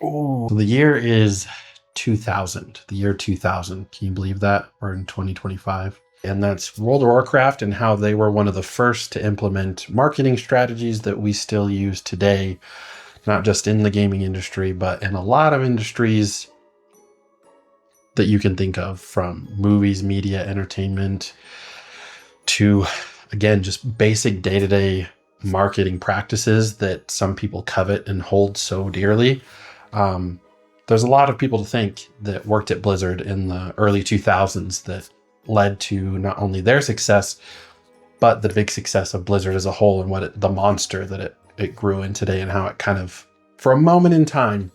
Oh, the year is 2000. The year 2000. Can you believe that? We're in 2025. And that's World of Warcraft and how they were one of the first to implement marketing strategies that we still use today, not just in the gaming industry, but in a lot of industries that you can think of, from movies, media, entertainment, to, again, just basic day-to-day marketing practices that some people covet and hold so dearly. There's a lot of people to thank that worked at Blizzard in the early 2000s that led to not only their success, but the big success of Blizzard as a whole and the monster that it grew in today, and how it kind of, for a moment in time,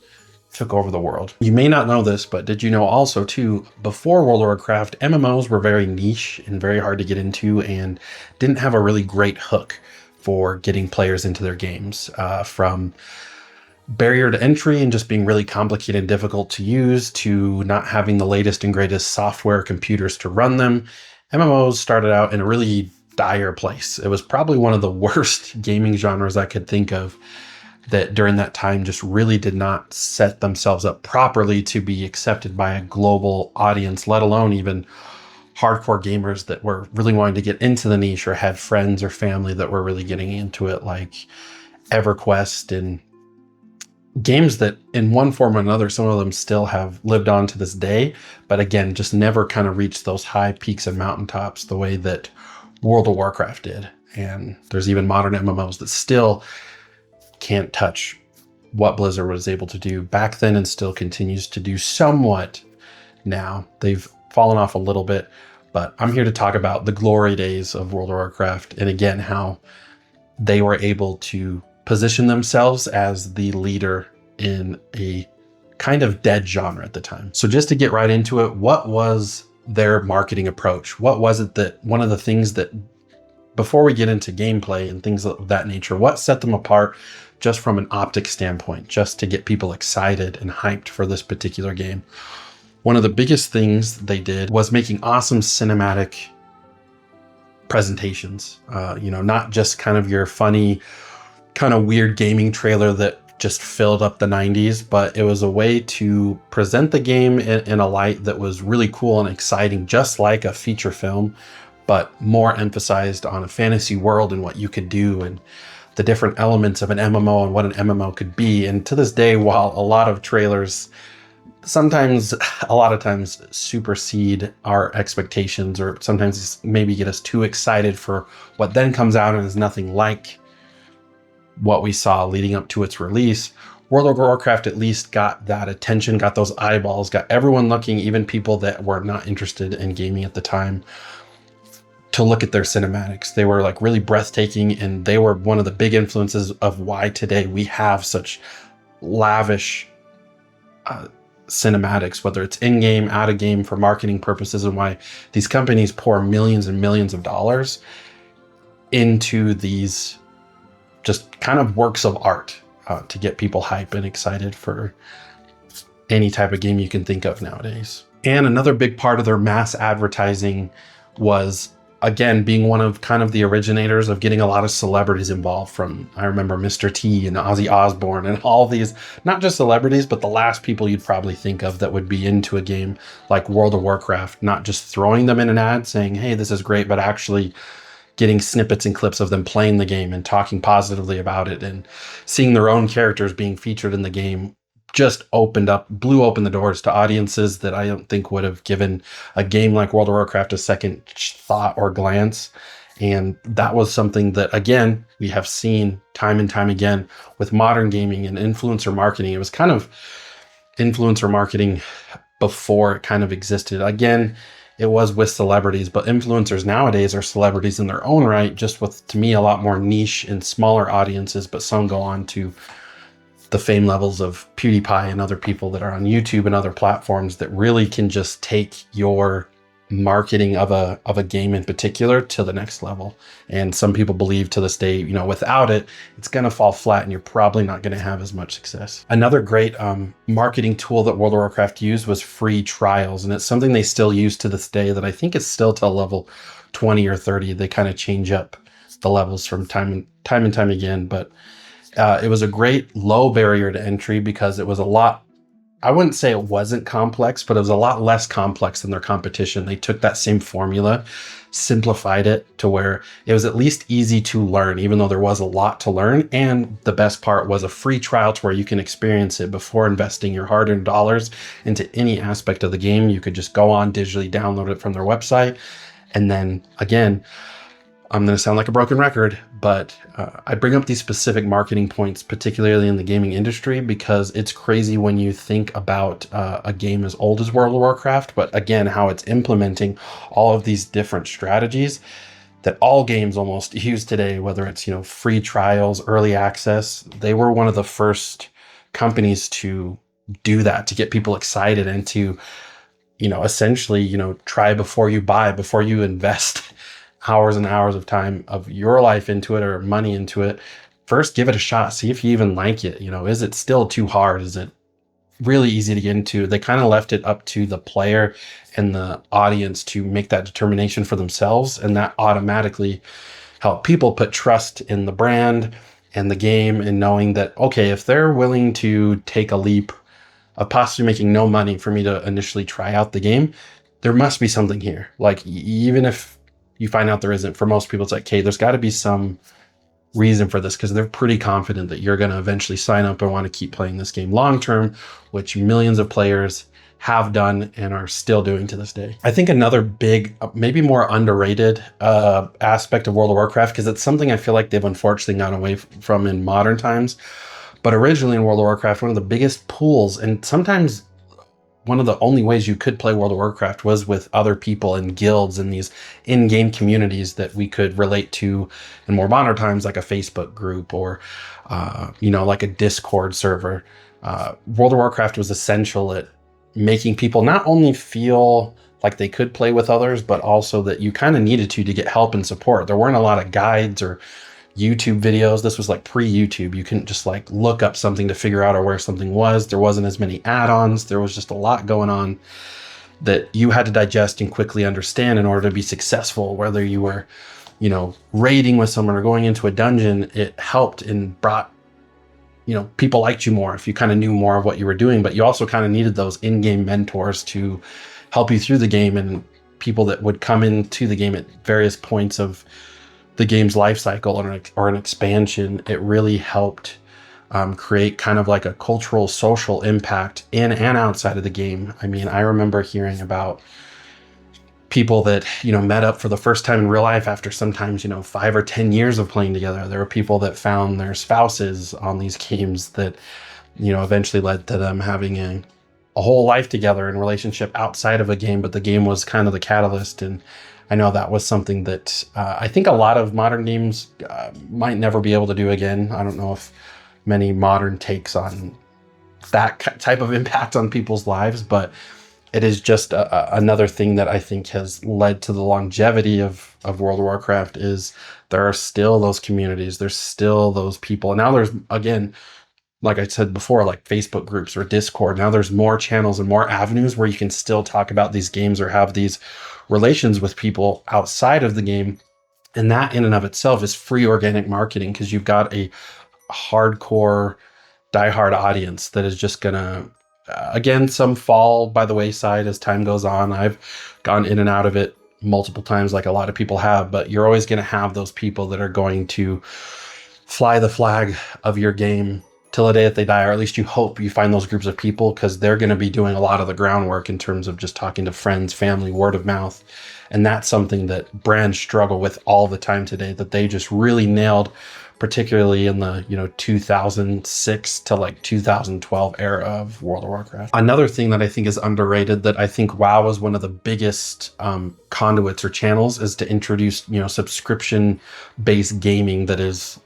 took over the world. You may not know this, but did you know also too, before World of Warcraft, MMOs were very niche and very hard to get into and didn't have a really great hook for getting players into their games, from barrier to entry and just being really complicated and difficult to use, to not having the latest and greatest software computers to run them. MMOs started out in a really dire place. It was probably one of the worst gaming genres I could think of, that during that time just really did not set themselves up properly to be accepted by a global audience, let alone even hardcore gamers that were really wanting to get into the niche or had friends or family that were really getting into it, like EverQuest and games that in one form or another, some of them still have lived on to this day, but again, just never kind of reached those high peaks and mountaintops the way that World of Warcraft did. And there's even modern MMOs that still can't touch what Blizzard was able to do back then and still continues to do somewhat now. They've fallen off a little bit, but I'm here to talk about the glory days of World of Warcraft, and again, how they were able to position themselves as the leader in a kind of dead genre at the time. So just to get right into it, what was their marketing approach? What was it that, one of the things that, before we get into gameplay and things of that nature, what set them apart just from an optic standpoint, just to get people excited and hyped for this particular game? One of the biggest things they did was making awesome cinematic presentations. Not just kind of your funny, kind of weird gaming trailer that just filled up the 90s, but it was a way to present the game in a light that was really cool and exciting, just like a feature film, but more emphasized on a fantasy world and what you could do and the different elements of an MMO and what an MMO could be. And to this day, while a lot of trailers a lot of times supersede our expectations, or sometimes maybe get us too excited for what then comes out and is nothing like what we saw leading up to its release, World of Warcraft at least got that attention, got those eyeballs, got everyone looking, even people that were not interested in gaming at the time, to look at their cinematics. They were like really breathtaking, and they were one of the big influences of why today we have such lavish cinematics, whether it's in-game, out-of-game, for marketing purposes, and why these companies pour millions and millions of dollars into these just kind of works of art to get people hype and excited for any type of game you can think of nowadays. And another big part of their mass advertising was, again, being one of kind of the originators of getting a lot of celebrities involved. From, I remember Mr. T and Ozzy Osbourne and all these, not just celebrities, but the last people you'd probably think of that would be into a game like World of Warcraft, not just throwing them in an ad saying, hey, this is great, but actually getting snippets and clips of them playing the game and talking positively about it and seeing their own characters being featured in the game, just blew open the doors to audiences that I don't think would have given a game like World of Warcraft a second thought or glance. And that was something that, again, we have seen time and time again with modern gaming and influencer marketing. It was kind of influencer marketing before it kind of existed. Again, it was with celebrities, but influencers nowadays are celebrities in their own right, just with, to me, a lot more niche and smaller audiences, but some go on to the fame levels of PewDiePie and other people that are on YouTube and other platforms that really can just take your marketing of a game in particular to the next level. And some people believe to this day, without it, it's going to fall flat and you're probably not going to have as much success. Another great marketing tool that World of Warcraft used was free trials. And it's something they still use to this day that I think is still till level 20 or 30. They kind of change up the levels from time and time again, but It was a great low barrier to entry because it was a lot, I wouldn't say it wasn't complex, but it was a lot less complex than their competition. They took that same formula, simplified it to where it was at least easy to learn, even though there was a lot to learn. And the best part was a free trial to where you can experience it before investing your hard-earned dollars into any aspect of the game. You could just go on, digitally download it from their website. And then again, I'm going to sound like a broken record, but I bring up these specific marketing points, particularly in the gaming industry, because it's crazy when you think about a game as old as World of Warcraft, but again, how it's implementing all of these different strategies that all games almost use today, whether it's, free trials, early access. They were one of the first companies to do that, to get people excited and to, essentially, try before you buy, before you invest hours and hours of time of your life into it or money into it. First, give it a shot. See if you even like it. Is it still too hard? Is it really easy to get into? They kind of left it up to the player and the audience to make that determination for themselves. And that automatically helped people put trust in the brand and the game, and knowing that, okay, if they're willing to take a leap of possibly making no money for me to initially try out the game, there must be something here. Like, even if you find out there isn't, for most people, it's like, okay, there's got to be some reason for this, because they're pretty confident that you're going to eventually sign up and want to keep playing this game long term, which millions of players have done and are still doing to this day. I think another big, maybe more underrated aspect of World of Warcraft, because it's something I feel like they've unfortunately gone away from in modern times, but originally in World of Warcraft, one of the biggest pools, and sometimes one of the only ways you could play World of Warcraft, was with other people in guilds and these in-game communities that we could relate to in more modern times, like a Facebook group or, like a Discord server. World of Warcraft was essential at making people not only feel like they could play with others, but also that you kind of needed to get help and support. There weren't a lot of guides or YouTube videos. This was like pre-YouTube. You couldn't just like look up something to figure out or where something was. There wasn't as many add-ons. There was just a lot going on that you had to digest and quickly understand in order to be successful. Whether you were, raiding with someone or going into a dungeon, it helped and brought, people liked you more if you kind of knew more of what you were doing. But you also kind of needed those in-game mentors to help you through the game, and people that would come into the game at various points of the game's life cycle or an expansion. It really helped create kind of like a cultural, social impact in and outside of the game. I mean, I remember hearing about people that, met up for the first time in real life after sometimes, 5 or 10 years of playing together. There were people that found their spouses on these games that, eventually led to them having a whole life together and relationship outside of a game, but the game was kind of the catalyst. And I know that was something that I think a lot of modern games might never be able to do again. I don't know if many modern takes on that type of impact on people's lives, but it is just another thing that I think has led to the longevity of World of Warcraft. Is there are still those communities, there's still those people. And now there's, again, like I said before, like Facebook groups or Discord. Now there's more channels and more avenues where you can still talk about these games or have these relations with people outside of the game. And that in and of itself is free organic marketing, because you've got a hardcore, diehard audience that is just gonna, again, some fall by the wayside as time goes on. I've gone in and out of it multiple times, like a lot of people have, but you're always going to have those people that are going to fly the flag of your game till the day that they die, or at least you hope you find those groups of people, because they're going to be doing a lot of the groundwork in terms of just talking to friends, family, word of mouth. And that's something that brands struggle with all the time today, that they just really nailed, particularly in the 2006 to like 2012 era of World of Warcraft. Another thing that I think is underrated, that I think WoW is one of the biggest conduits or channels, is to introduce subscription-based gaming that is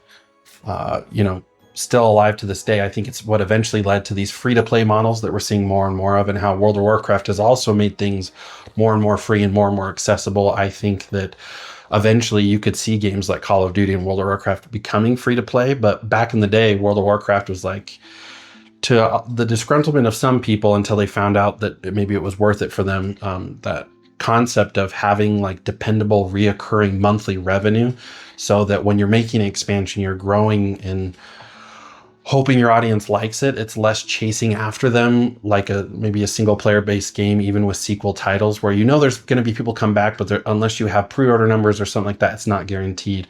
still alive to this day. I think it's what eventually led to these free-to-play models that we're seeing more and more of, and how World of Warcraft has also made things more and more free and more accessible. I think that eventually you could see games like Call of Duty and World of Warcraft becoming free-to-play, but back in the day, World of Warcraft was like, to the disgruntlement of some people until they found out that maybe it was worth it for them, that concept of having like dependable, reoccurring monthly revenue, so that when you're making an expansion, you're growing in hoping your audience likes it. It's less chasing after them like maybe a single player based game, even with sequel titles, where there's going to be people come back, but unless you have pre-order numbers or something like that, it's not guaranteed.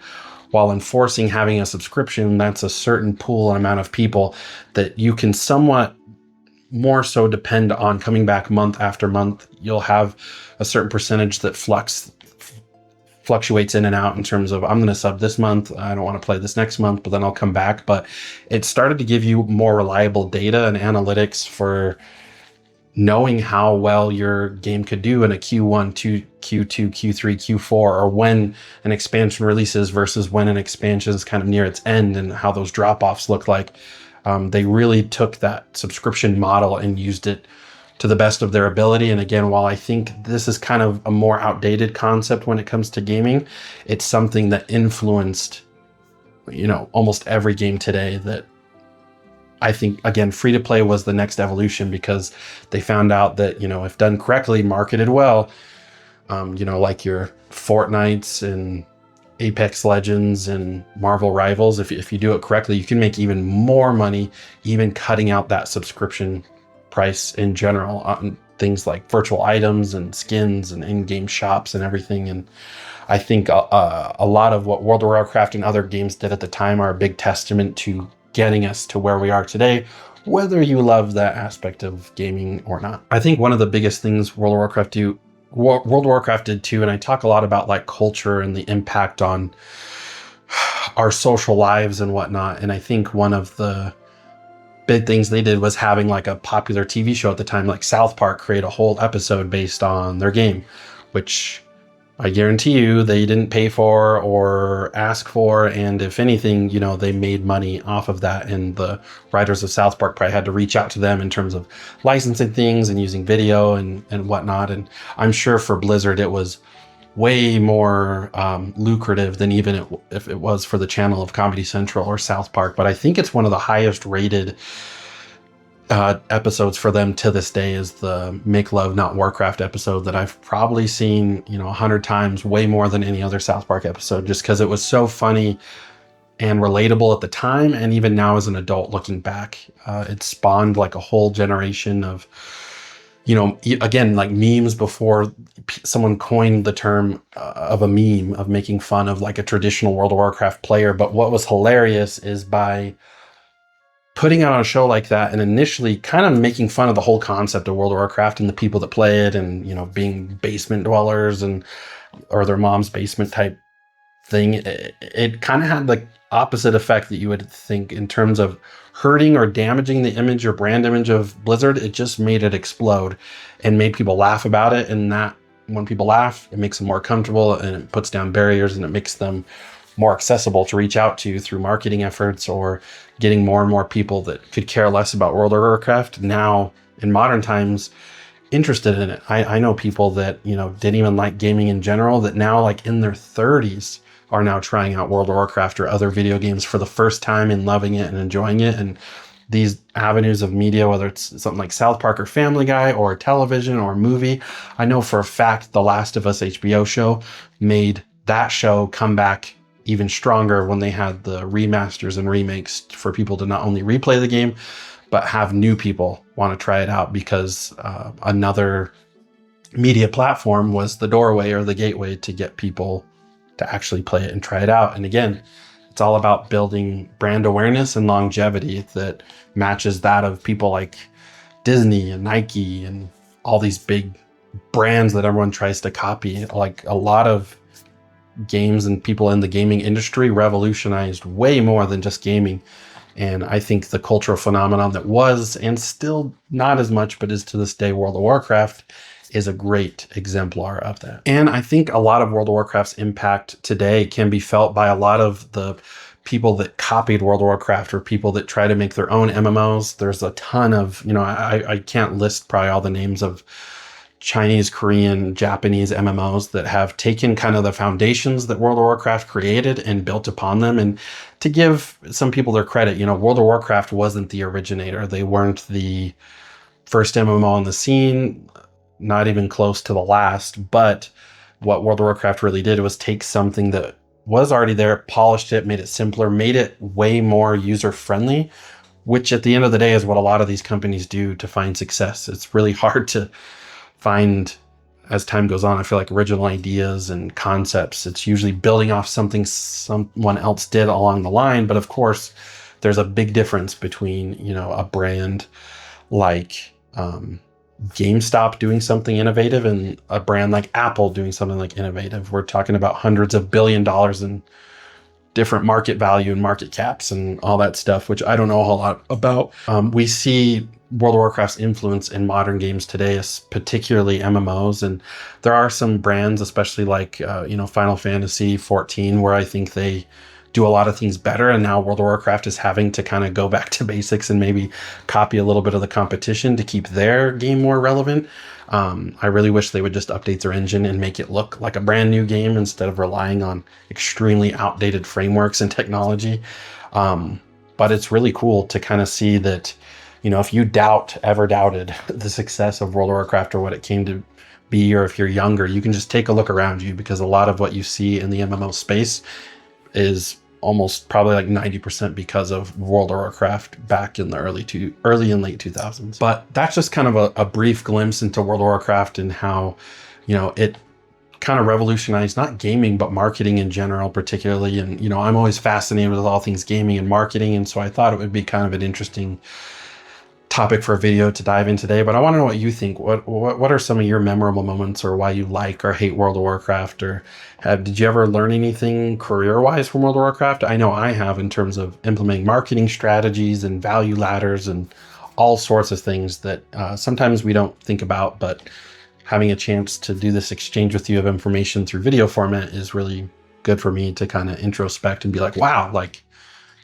While enforcing having a subscription, that's a certain pool and amount of people that you can somewhat more so depend on coming back month after month. You'll have a certain percentage that fluctuates in and out in terms of, I'm going to sub this month, I don't want to play this next month, but then I'll come back. But it started to give you more reliable data and analytics for knowing how well your game could do in a Q1, Q2, Q3, Q4, or when an expansion releases versus when an expansion is kind of near its end, and how those drop-offs look like. They really took that subscription model and used it to the best of their ability. And again, while I think this is kind of a more outdated concept when it comes to gaming, it's something that influenced, almost every game today. That I think, again, free to play was the next evolution, because they found out that, if done correctly, marketed well, like your Fortnites and Apex Legends and Marvel Rivals, if you do it correctly, you can make even more money, even cutting out that subscription price in general on things like virtual items and skins and in-game shops and everything. And I think a lot of what World of Warcraft and other games did at the time are a big testament to getting us to where we are today, whether you love that aspect of gaming or not. I think one of the biggest things World of Warcraft did too, and I talk a lot about like culture and the impact on our social lives and whatnot. And I think one of the big things they did was having like a popular TV show at the time, like South Park, create a whole episode based on their game, which I guarantee you they didn't pay for or ask for. And if anything, they made money off of that. And the writers of South Park probably had to reach out to them in terms of licensing things and using video and whatnot. And I'm sure for Blizzard, it was way more lucrative than even if it was for the channel of Comedy Central or South Park. But I think it's one of the highest rated episodes for them to this day, is the Make Love Not Warcraft episode that I've probably seen 100 times, way more than any other South Park episode, just because it was so funny and relatable at the time. And even now as an adult looking back, it spawned like a whole generation of again, like memes before someone coined the term of a meme, of making fun of like a traditional World of Warcraft player. But what was hilarious is by putting out a show like that and initially kind of making fun of the whole concept of World of Warcraft and the people that play it, and being basement dwellers or their mom's basement type thing, it kind of had the opposite effect that you would think in terms of hurting or damaging the image or brand image of Blizzard. It just made it explode and made people laugh about it. And that, when people laugh, it makes them more comfortable, and it puts down barriers, and it makes them more accessible to reach out to through marketing efforts, or getting more and more people that could care less about World of Warcraft now in modern times interested in it. I know people that didn't even like gaming in general, that now, like in their 30s, are now trying out World of Warcraft or other video games for the first time and loving it and enjoying it. And these avenues of media, whether it's something like South Park or Family Guy or television or movie, I know for a fact The Last of Us HBO show made that show come back even stronger when they had the remasters and remakes for people to not only replay the game, but have new people want to try it out, because another media platform was the doorway or the gateway to get people to actually play it and try it out. And again, it's all about building brand awareness and longevity that matches that of people like Disney and Nike and all these big brands that everyone tries to copy. Like a lot of games and people in the gaming industry revolutionized way more than just gaming. And I think the cultural phenomenon that was, and still not as much, but is to this day, World of Warcraft, is a great exemplar of that. And I think a lot of World of Warcraft's impact today can be felt by a lot of the people that copied World of Warcraft, or people that try to make their own MMOs. There's a ton of, I can't list probably all the names of Chinese, Korean, Japanese MMOs that have taken kind of the foundations that World of Warcraft created and built upon them. And to give some people their credit, World of Warcraft wasn't the originator. They weren't the first MMO on the scene, not even close to the last. But what World of Warcraft really did was take something that was already there, polished it, made it simpler, made it way more user-friendly, which at the end of the day is what a lot of these companies do to find success. It's really hard to find, as time goes on, I feel like original ideas and concepts. It's usually building off something someone else did along the line. But of course, there's a big difference between, you know, a brand like GameStop doing something innovative and a brand like Apple doing something like innovative. We're talking about hundreds of $billions in different market value and market caps and all that stuff, which I don't know a whole lot about. We see World of Warcraft's influence in modern games today, particularly MMOs. And there are some brands, especially like, you know, Final Fantasy 14, where I think they do a lot of things better. And now World of Warcraft is having to kind of go back to basics and maybe copy a little bit of the competition to keep their game more relevant. I really wish they would just update their engine and make it look like a brand new game instead of relying on extremely outdated frameworks and technology. But it's really cool to kind of see that, you know, if you ever doubted the success of World of Warcraft or what it came to be, or if you're younger, you can just take a look around you, because a lot of what you see in the MMO space is almost probably like 90% because of World of Warcraft back in the early and late 2000s. But that's just kind of a brief glimpse into World of Warcraft and how, you know, it kind of revolutionized not gaming, but marketing in general, particularly. And, you know, I'm always fascinated with all things gaming and marketing. And so I thought it would be kind of an interesting topic for a video to dive in today. But I want to know what you think. What are some of your memorable moments, or why you like or hate World of Warcraft? Or did you ever learn anything career-wise from World of Warcraft? I know I have, in terms of implementing marketing strategies and value ladders and all sorts of things that sometimes we don't think about, but having a chance to do this exchange with you of information through video format is really good for me to kind of introspect and be like, wow, like,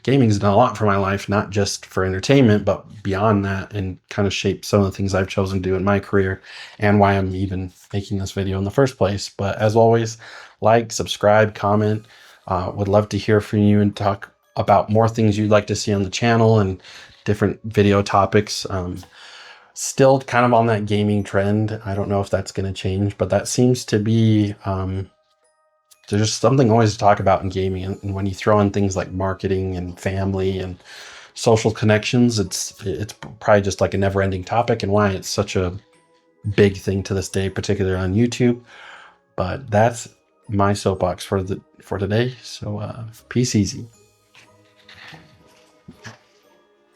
gaming's done a lot for my life, not just for entertainment, but beyond that, and kind of shape some of the things I've chosen to do in my career and why I'm even making this video in the first place. But as always, like, subscribe, comment. Would love to hear from you and talk about more things you'd like to see on the channel and different video topics. Still kind of on that gaming trend. I don't know if that's going to change, but that seems to be there's just something always to talk about in gaming. And when you throw in things like marketing and family and social connections, it's probably just like a never-ending topic, and why it's such a big thing to this day, particularly on YouTube. But that's my soapbox for today. So peace easy.